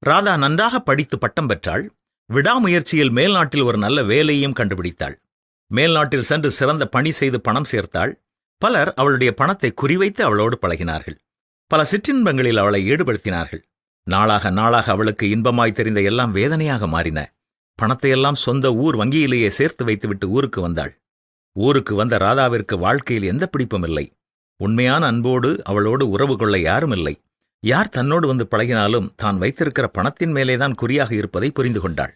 ராதா நன்றாக படித்து பட்டம் பெற்றாள். விடாமுயற்சியில் மேல்நாட்டில் ஒரு நல்ல வேலையும் கண்டுபிடித்தாள். மேல்நாட்டில் சென்று சிறந்த பணி செய்து பணம் சேர்த்தாள். பலர் அவளுடைய பணத்தை குறிவைத்து அவளோடு பழகினார்கள். பல சிற்றின்பங்களில் அவளை ஈடுபடுத்தினார்கள். நாளாக நாளாக அவளுக்கு இன்பமாய் தெரிந்த எல்லாம் வேதனையாக மாறின. பணத்தையெல்லாம் சொந்த ஊர் வங்கியிலேயே சேர்த்து வைத்துவிட்டு ஊருக்கு வந்தாள். ஊருக்கு வந்த ராதாவிற்கு வாழ்க்கையில் எந்த பிடிப்பும் இல்லை. உண்மையான அன்போடு அவளோடு உறவு கொள்ள யாரும் இல்லை. யார் தன்னோடு வந்து பழகினாலும் தான் வைத்திருக்கிற பணத்தின் மேலேதான் குறியாக இருப்பதை புரிந்து கொண்டாள்.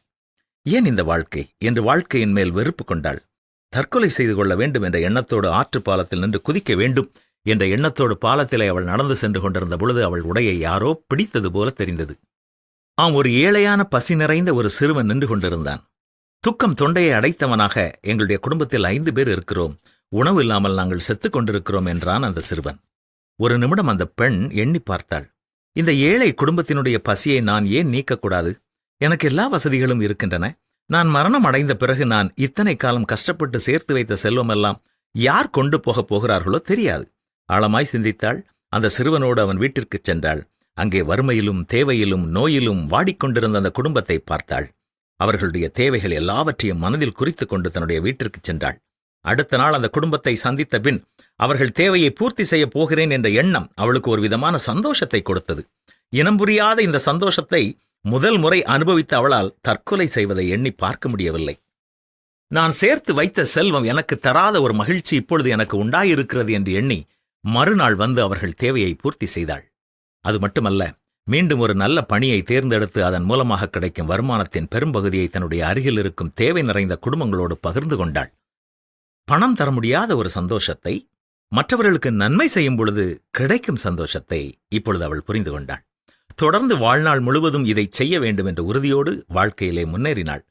ஏன் இந்த வாழ்க்கை என்று வாழ்க்கையின் மேல் வெறுப்பு கொண்டாள். தற்கொலை செய்து கொள்ள வேண்டும் என்ற எண்ணத்தோடு ஆற்று பாலத்தில் நின்று குதிக்க வேண்டும் என்ற எண்ணத்தோடு பாலத்திலே அவள் நடந்து சென்று கொண்டிருந்த பொழுது அவள் உடையை யாரோ பிடித்தது போல தெரிந்தது. ஒரு ஏழையான பசி நிறைந்த ஒரு சிறுவன் நின்று கொண்டிருந்தான். துக்கம் தொண்டையை அடைத்தவனாக, எங்களுடைய குடும்பத்தில் 5 பேர் இருக்கிறோம், உணவு இல்லாமல் நாங்கள் செத்துக் கொண்டிருக்கிறோம் என்றான் அந்த சிறுவன். ஒரு நிமிடம் அந்த பெண் எண்ணி பார்த்தாள். இந்த ஏழை குடும்பத்தினுடைய பசியை நான் ஏன் நீக்கக்கூடாது? எனக்கு எல்லா வசதிகளும் இருக்கின்றன. நான் மரணம் அடைந்த பிறகு நான் இத்தனை காலம் கஷ்டப்பட்டு சேர்த்து வைத்த செல்வமெல்லாம் யார் கொண்டு போகப் போகிறார்களோ தெரியாது. ஆழமாய் சிந்தித்தாள். அந்த சிறுவனோடு அவன் வீட்டிற்குச் சென்றாள். அங்கே வறுமையிலும் தேவையிலும் நோயிலும் வாடிக்கொண்டிருந்த அந்த குடும்பத்தை பார்த்தாள். அவர்களுடைய தேவைகள் எல்லாவற்றையும் மனதில் குறித்து கொண்டு தன்னுடைய வீட்டிற்குச் சென்றாள். அடுத்த நாள் அந்த குடும்பத்தை சந்தித்த பின் அவர்கள் தேவையை பூர்த்தி செய்யப் போகிறேன் என்ற எண்ணம் அவளுக்கு ஒரு விதமான சந்தோஷத்தை கொடுத்தது. இனம் புரியாத இந்த சந்தோஷத்தை முதல் முறை அனுபவித்த அவளால் தற்கொலை செய்வதை எண்ணி பார்க்க முடியவில்லை. நான் சேர்த்து வைத்த செல்வம் எனக்கு தராத ஒரு மகிழ்ச்சி இப்பொழுது எனக்கு உண்டாயிருக்கிறது என்று எண்ணி மறுநாள் வந்து அவர்கள் தேவையை பூர்த்தி செய்தாள். அது மட்டுமல்ல, மீண்டும் ஒரு நல்ல பணியை தேர்ந்தெடுத்து அதன் மூலமாக கிடைக்கும் வருமானத்தின் பெரும்பகுதியை தன்னுடைய அருகில் இருக்கும் தேவை நிறைந்த குடும்பங்களோடு பகிர்ந்து கொண்டாள். பணம் தர முடியாத ஒரு சந்தோஷத்தை, மற்றவர்களுக்கு நன்மை செய்யும் பொழுது கிடைக்கும் சந்தோஷத்தை இப்பொழுது அவள் புரிந்து கொண்டாள். தொடர்ந்து வாழ்நாள் முழுவதும் இதை செய்ய வேண்டும் என்ற உறுதியோடு வாழ்க்கையிலே முன்னேறினாள்.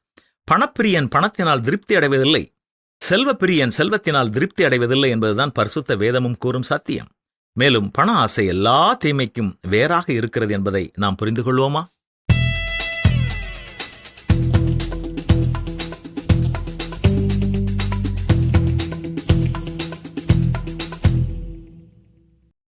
பணப்பிரியன் பணத்தினால் திருப்தி அடைவதில்லை, செல்வப்பிரியன் செல்வத்தினால் திருப்தி அடைவதில்லை என்பதுதான் பரிசுத்த வேதமும் கூறும் சத்தியம். மேலும் பண ஆசை எல்லா தீமைக்கும் வேறாக இருக்கிறது என்பதை நாம் புரிந்து கொள்வோமா?